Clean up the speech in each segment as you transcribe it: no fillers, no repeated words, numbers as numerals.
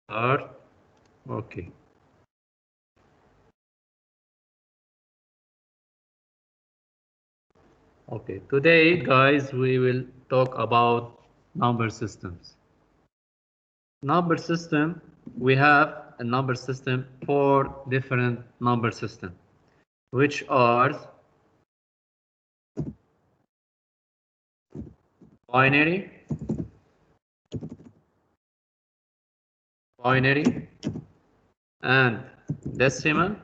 Start. Okay. Okay. Today, guys, we will talk about number systems. Number system, we have a number system, 4 different number system, which are binary, and decimal,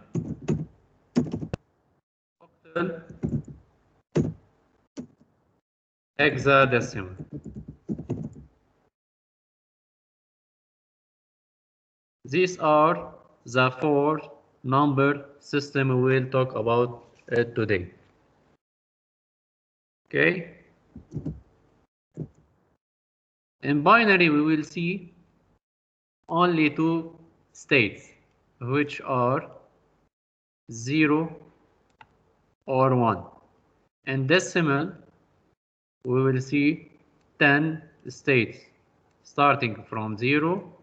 octal, hexadecimal. These are the 4 number system we will talk about today. Okay. In binary, we will see only 2 states, which are 0 or 1. In decimal, we will see 10 states, starting from 0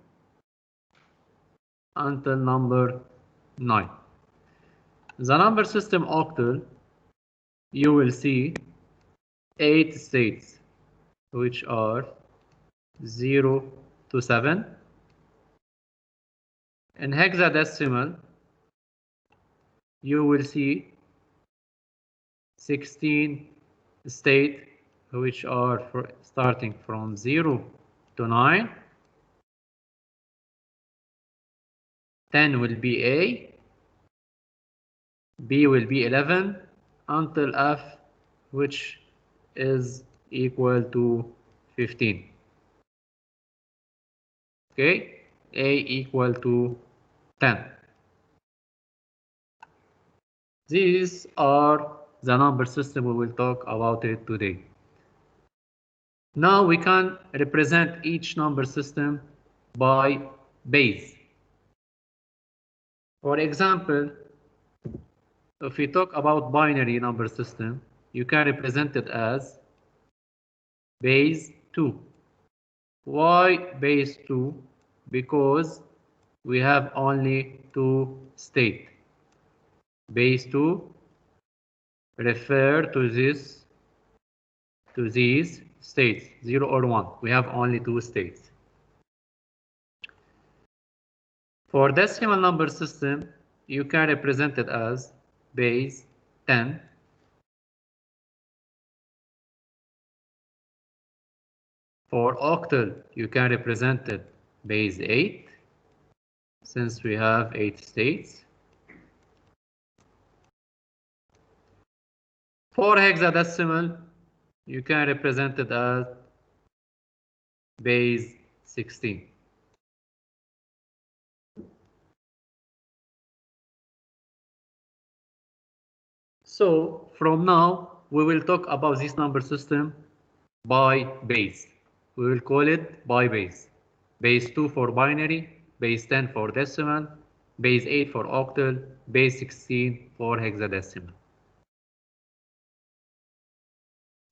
until number 9. The number system octal, you will see 8 states, which are 0 to 7. In hexadecimal, you will see 16 states, which are starting from 0 to 9. 10 will be A, B will be 11, until F, which is equal to 15. Okay, A equal to 10. These are the number system we will talk about it today. Now we can represent each number system by base. For example, if we talk about binary number system, you can represent it as base 2. Why base 2? Because we have only 2 states. Base 2 refer to these states, 0 or 1. We have only 2 states. For decimal number system, you can represent it as base 10. For octal, you can represent it base 8, since we have 8 states. For hexadecimal, you can represent it as base 16. So from now, we will talk about this number system by base. We will call it by base. Base 2 for binary, base 10 for decimal, base 8 for octal, base 16 for hexadecimal.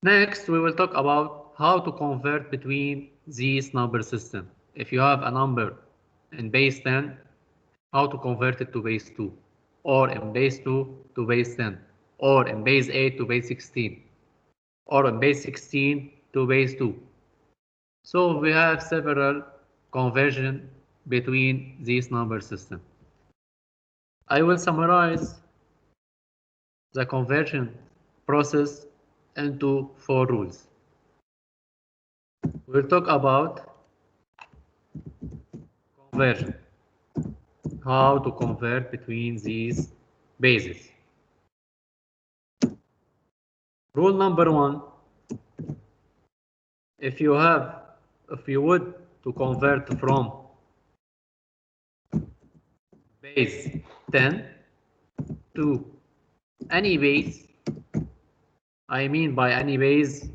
Next, we will talk about how to convert between these number systems. If you have a number in base 10, how to convert it to base 2, or in base 2 to base 10, or in base 8 to base 16, or in base 16 to base 2. So we have several conversion between these number systems. I will summarize the conversion process into 4 rules. We'll talk about conversion, how to convert between these bases. Rule number 1, if you would to convert from base 10 to any base, I mean by any base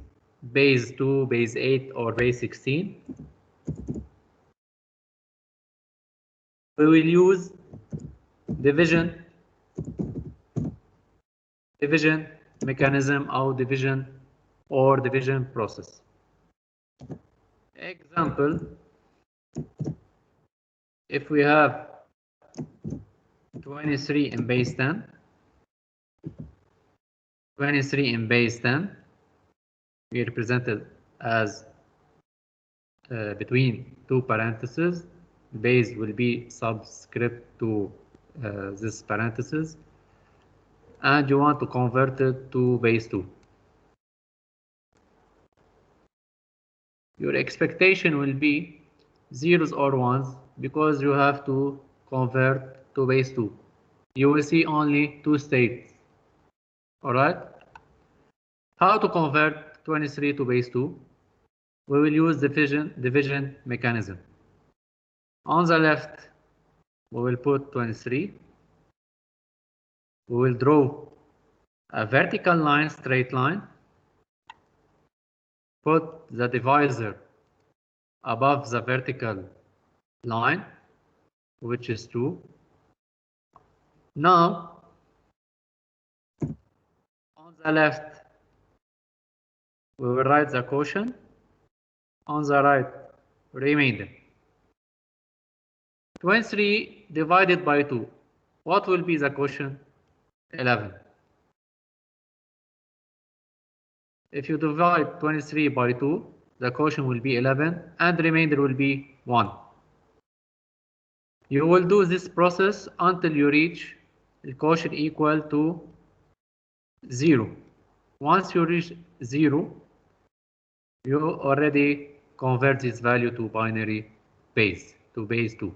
2, base 8, or base 16, we will use division mechanism or division process. Example, if we have 23 in base 10, 23 in base 10, we represent it as between two parentheses. Base will be subscript to this parenthesis, and you want to convert it to base 2. Your expectation will be zeros or ones because you have to convert to base 2. You will see only two states. All right. How to convert 23 to base 2? We will use division mechanism. On the left, we will put 23. We will draw a vertical line, straight line. Put the divisor above the vertical line, which is 2. Now, on the left, we will write the quotient. On the right, remainder. 23 divided by 2. What will be the quotient? 11. If you divide 23 by 2, the quotient will be 11 and the remainder will be 1. You will do this process until you reach the quotient equal to 0. Once you reach 0, you already convert this value to binary base, to base 2.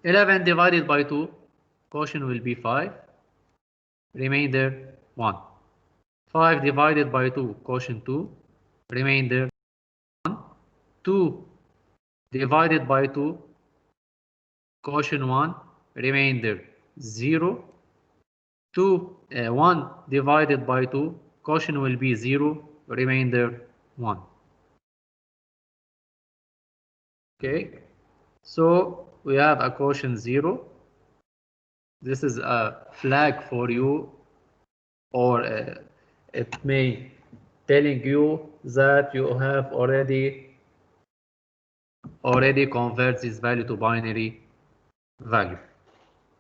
11 divided by 2, quotient will be 5, remainder 1. 5 divided by 2, quotient 2, remainder 1. 2 divided by 2, quotient 1, remainder 0. 1 divided by 2, quotient will be 0, remainder 1. Okay, so we have a quotient 0. This is a flag for you, or it may telling you that you have already convert this value to binary value.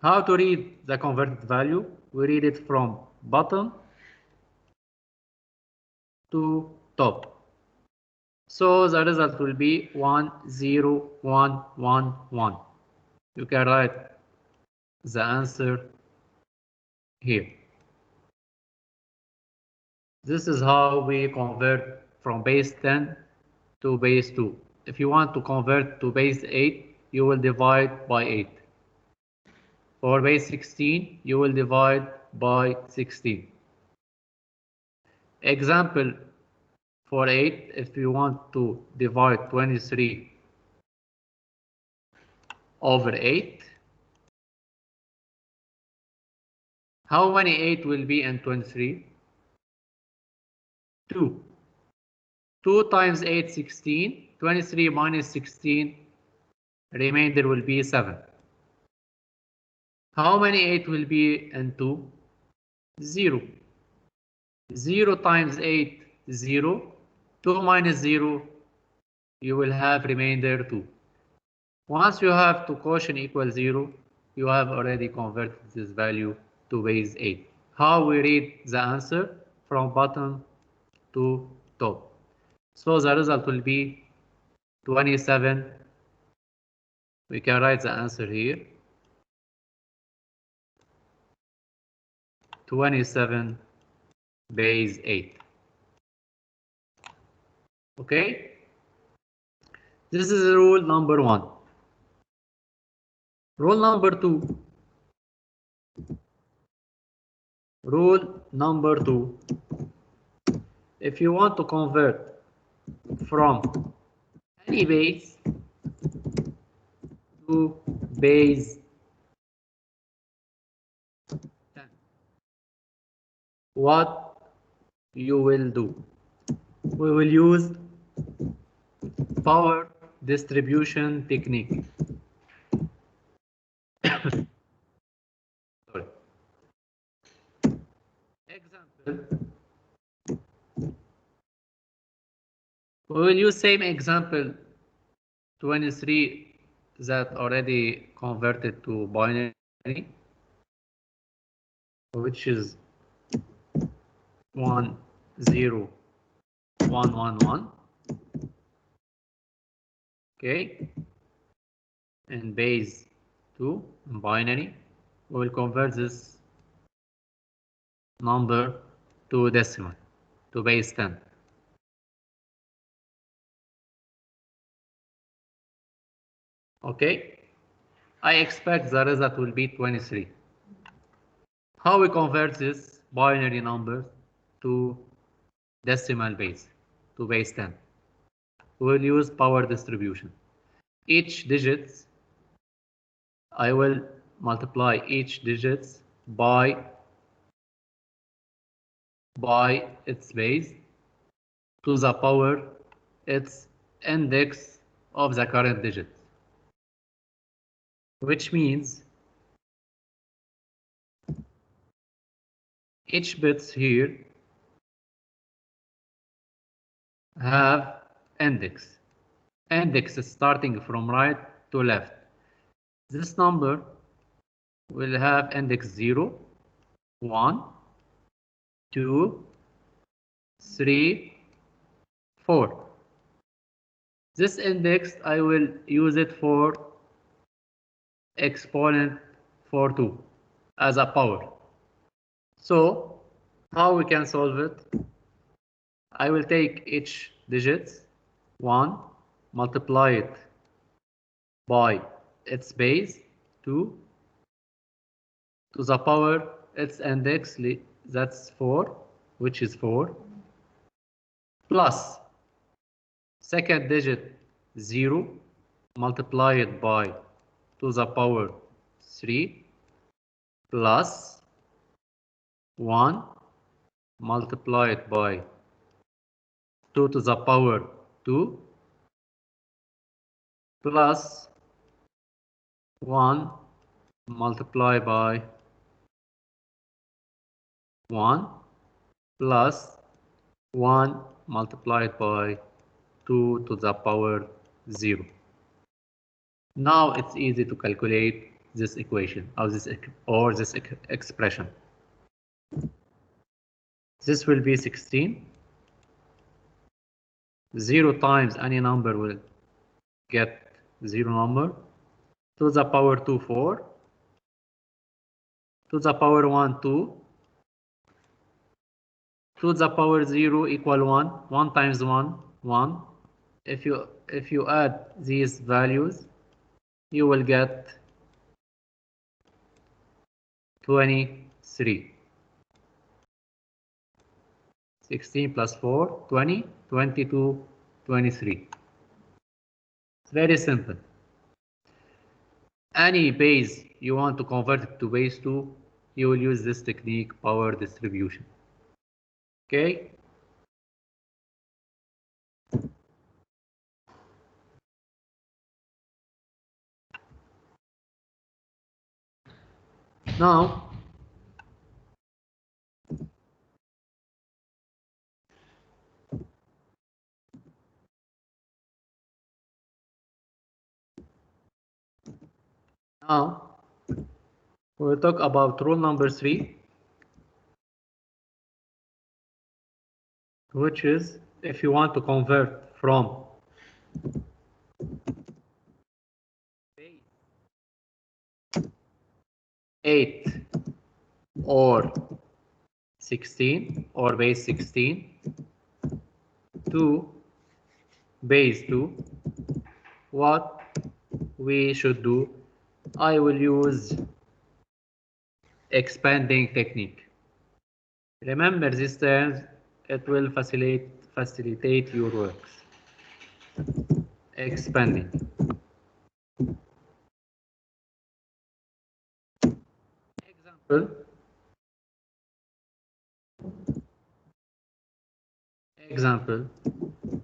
How to read the converted value? We read it from bottom to top. So the result will be 1, 0, 1, 1, 1. You can write the answer here. This is how we convert from base 10 to base 2. If you want to convert to base 8, you will divide by 8. For base 16, you will divide by 16. Example for 8, if you want to divide 23 over 8, how many 8 will be in 23? 2. 2 times 8, 16. 23 minus 16, remainder will be 7. How many 8 will be in 2? 0. 0 times 8, 0. 2 minus 0, you will have remainder 2. Once you have two quotient equal 0, you have already converted this value to base 8. How we read the answer? From bottom to top. So the result will be 27. We can write the answer here. 27 base 8. Okay? This is rule number 1. Rule number 2. Rule number 2. If you want to convert from any base to base 10, what you will do? We will use power distribution technique. Sorry. Example. We will use same example 23 that already converted to binary, which is 1 0 1 1 1. Okay, and base 2 in binary, we will convert this number to decimal, to base 10. Okay, I expect the result will be 23. How we convert this binary number to decimal base, to base 10? We will use power distribution. Each digits, I will multiply each digits by its base to the power its index of the current digit, which means each bits here have index is starting from right to left. This number will have index 0, 1, 2, 3, 4. This index, I will use it for exponent for 2 as a power. So how we can solve it? I will take each digits 1, multiply it by its base 2 to the power its index, that's 4, which is 4, plus second digit 0, multiply it by to the power 3, plus 1, multiply it by 2 to the power 2, plus 1 multiplied by 1, plus 1 multiplied by 2 to the power 0. Now it's easy to calculate this equation or this expression. This will be 16. 0 times any number will get 0 number. To the power 2, 4. To the power 1, 2. To the power 0 equal 1. 1 times 1, 1. If you add these values, you will get 23. 16 plus 4, 20, 22, 23. It's very simple. Any base you want to convert it to base 2, you will use this technique, power distribution. Okay? Now, we'll talk about rule number 3, which is if you want to convert from 8 or 16 or base 16 to base 2, what we should do, I will use expanding technique. Remember these terms, it will facilitate your works. Expanding. Example,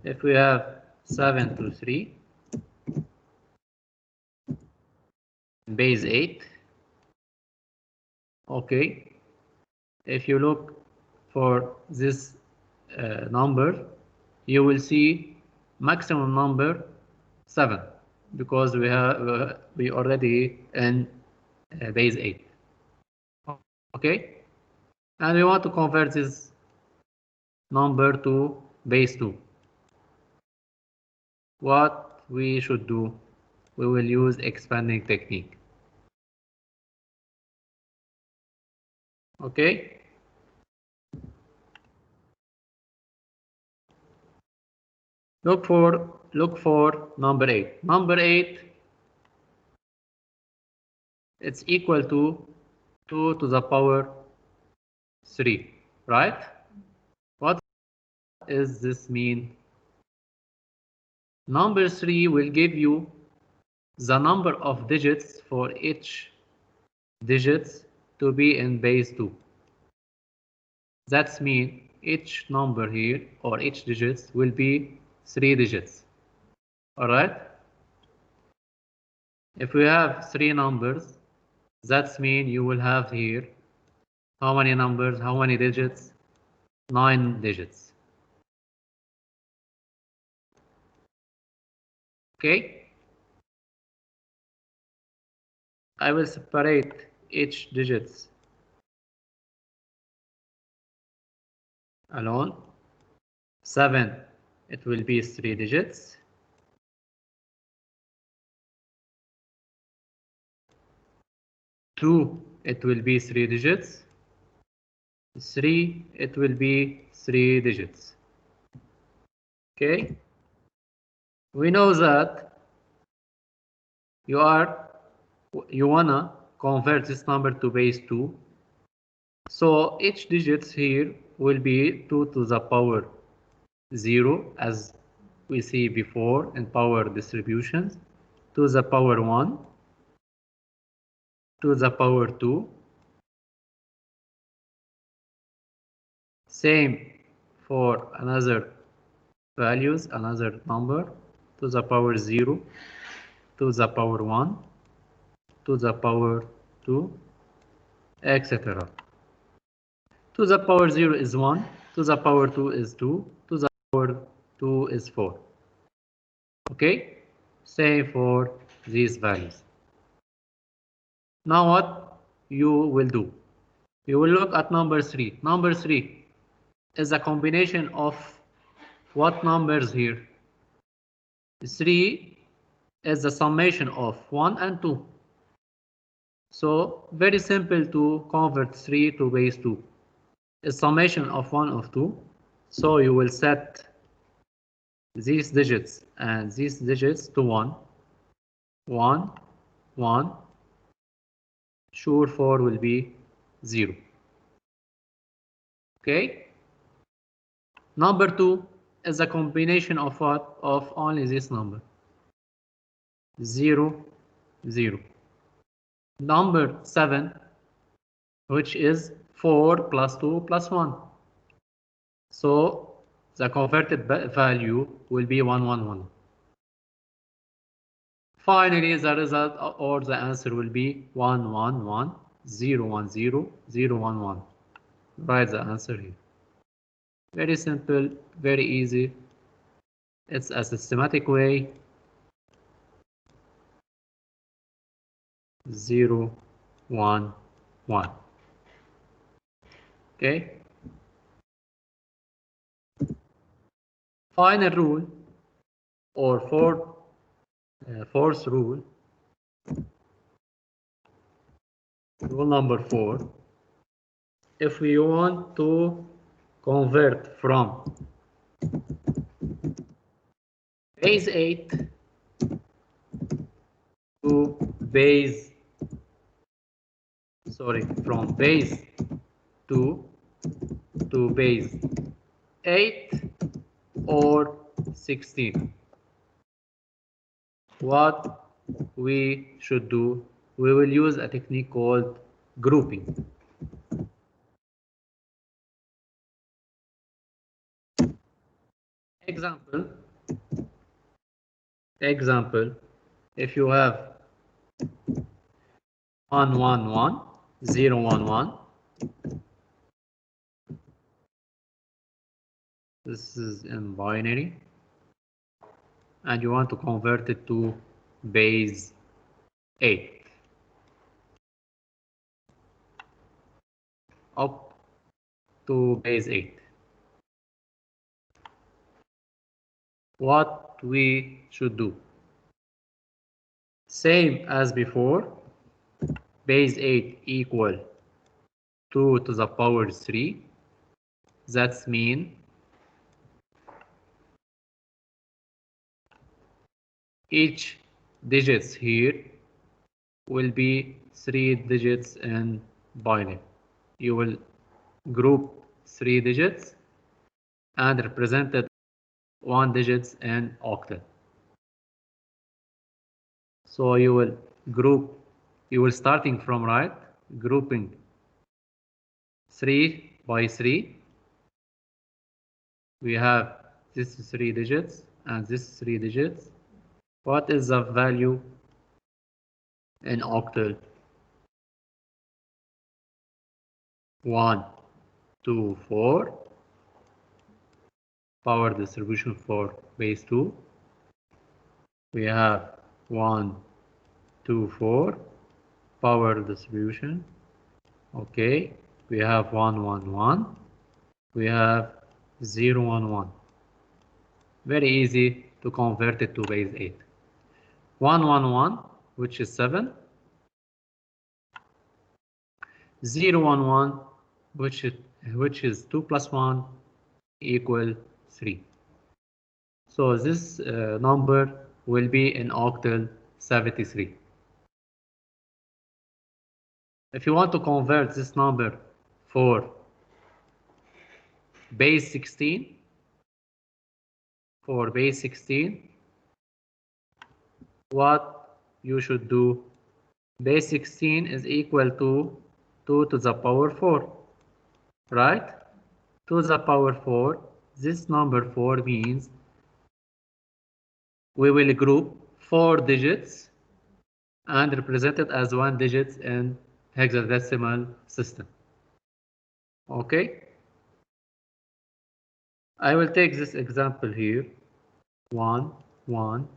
if we have 7 to 3, base 8, okay, if you look for this number, you will see maximum number 7, because we already in base 8. Okay, and we want to convert this number to base 2. What we should do? We will use expanding technique. Okay. Look for number 8. Number 8, it's equal to 2 to the power 3, right? What does this mean? Number 3 will give you the number of digits for each digits to be in base 2. That's mean each number here or each digits will be 3 digits. All right? If we have 3 numbers, that's mean you will have here how many numbers, how many digits? 9 digits. Okay? I will separate each digits alone. 7, it will be 3 digits. 2, it will be 3 digits. 3, it will be 3 digits. Okay? We know that you wanna convert this number to base 2. So each digits here will be 2 to the power 0 as we see before in power distributions, to the power 1, to the power 2. Same for another values, another number, to the power 0, to the power 1, to the power 2, etc. To the power 0 is 1, to the power 2 is 2, to the power 2 is 4. Okay? Same for these values. Now what you will do? You will look at number 3. Number 3 is a combination of what numbers here? 3 is the summation of 1 and 2. So very simple to convert 3 to base 2. A summation of 1 of 2. So you will set these digits and these digits to 1. 1, 1. Sure 4 will be 0. Okay? Number 2 is a combination of what? Of only this number. 0, 0. Number 7, which is 4 plus 2 plus 1. So the converted value will be 111. Finally, the result or the answer will be 111, 010, 011. Write the answer here. Very simple, very easy. It's a systematic way. 0, 1, 1. Okay. Final rule or fourth rule. Rule number 4. If we want to convert from base 8 to base, from base 2 to base 8 or 16. What we should do, we will use a technique called grouping. Example, if you have 111, 011, this is in binary, and you want to convert it to base 8 up to base 8. What we should do? Same as before, base 8 equal 2 to the power 3. That's mean each digits here will be 3 digits in binary. You will group 3 digits and represented 1 digits in octal. So you will starting from right, grouping 3 by 3. We have this 3 digits and this 3 digits. What is the value in octal? 1, 2, 4. Power distribution for base 2. We have 1, 2, 4. Power distribution. Okay. We have 1, 1, 1. We have 0, 1, 1. Very easy to convert it to base 8. 1, 1, 1, which is 7. 0, 1, 1, which is 2 plus 1 equal 3. So this number will be in octal 73. If you want to convert this number for base 16, what you should do? Base 16 is equal to 2 to the power 4, right? 2 to the power 4, this number 4 means we will group 4 digits and represent it as 1 digit in hexadecimal system. Okay? I will take this example here. 1, 1,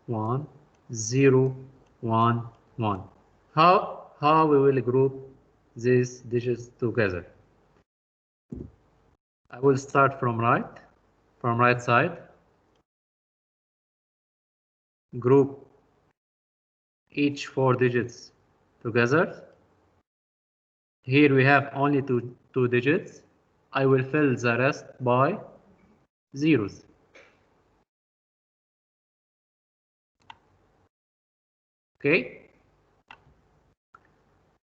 1, 0, 1, 1. How we will group these digits together? I will start from right side. Group each 4 digits together. Here we have only two digits. I will fill the rest by zeros. Okay?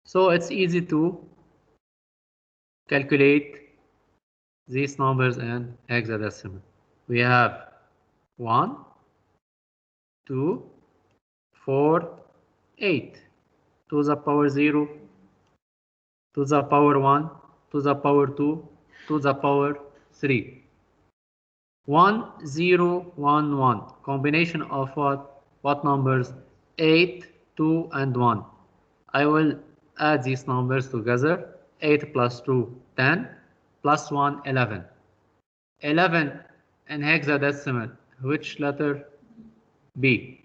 So it's easy to calculate these numbers in hexadecimal. We have 1, 2, 4, 8. To the power 0, to the power 1, to the power 2, to the power 3. 1, 0, 1, 1. Combination of what numbers? 8, 2, and 1. I will add these numbers together. 8 plus 2, 10, plus 1, 11. 11 in hexadecimal, which letter? B.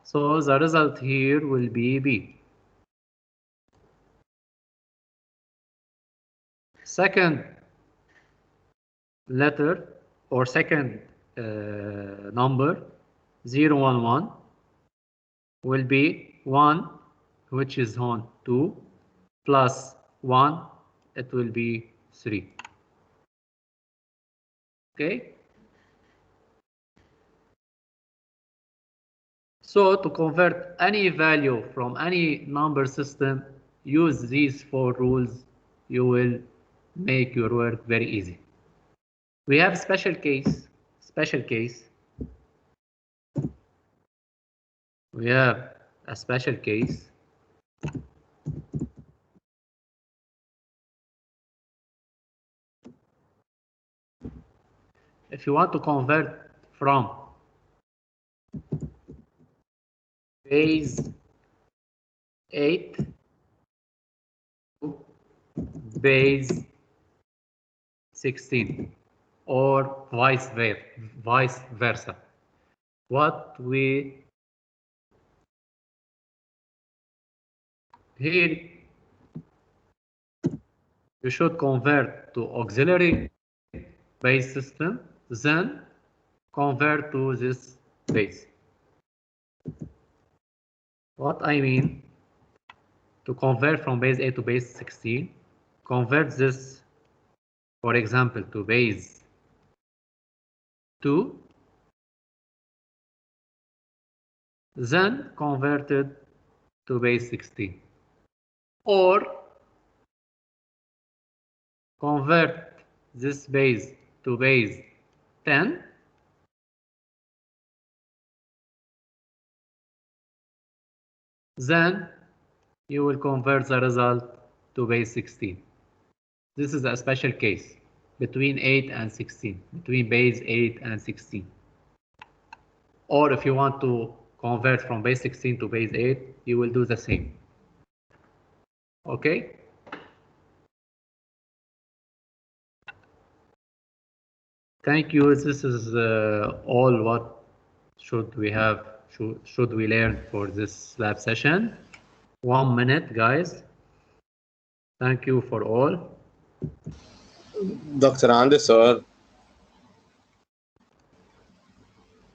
So the result here will be B. Second letter or second number 0, 1, 1 will be 1, which is on 2, plus 1, it will be 3. Okay? So to convert any value from any number system, use these 4 rules. You will make your work very easy. We have special case. We have a special case. If you want to convert from base 8 to base 16 or vice versa, what we here you should convert to auxiliary base system, then convert to this base. What I mean, to convert from base 8 to base 16, convert this, for example, to base 2, then convert it to base 16. Or convert this base to base 10, then you will convert the result to base 16. This is a special case between 8 and 16, between base 8 and 16. Or if you want to convert from base 16 to base 8, you will do the same. Okay? Thank you. This is all what should we learn for this lab session. 1 minute, guys. Thank you for all. دكتور عندي سؤال.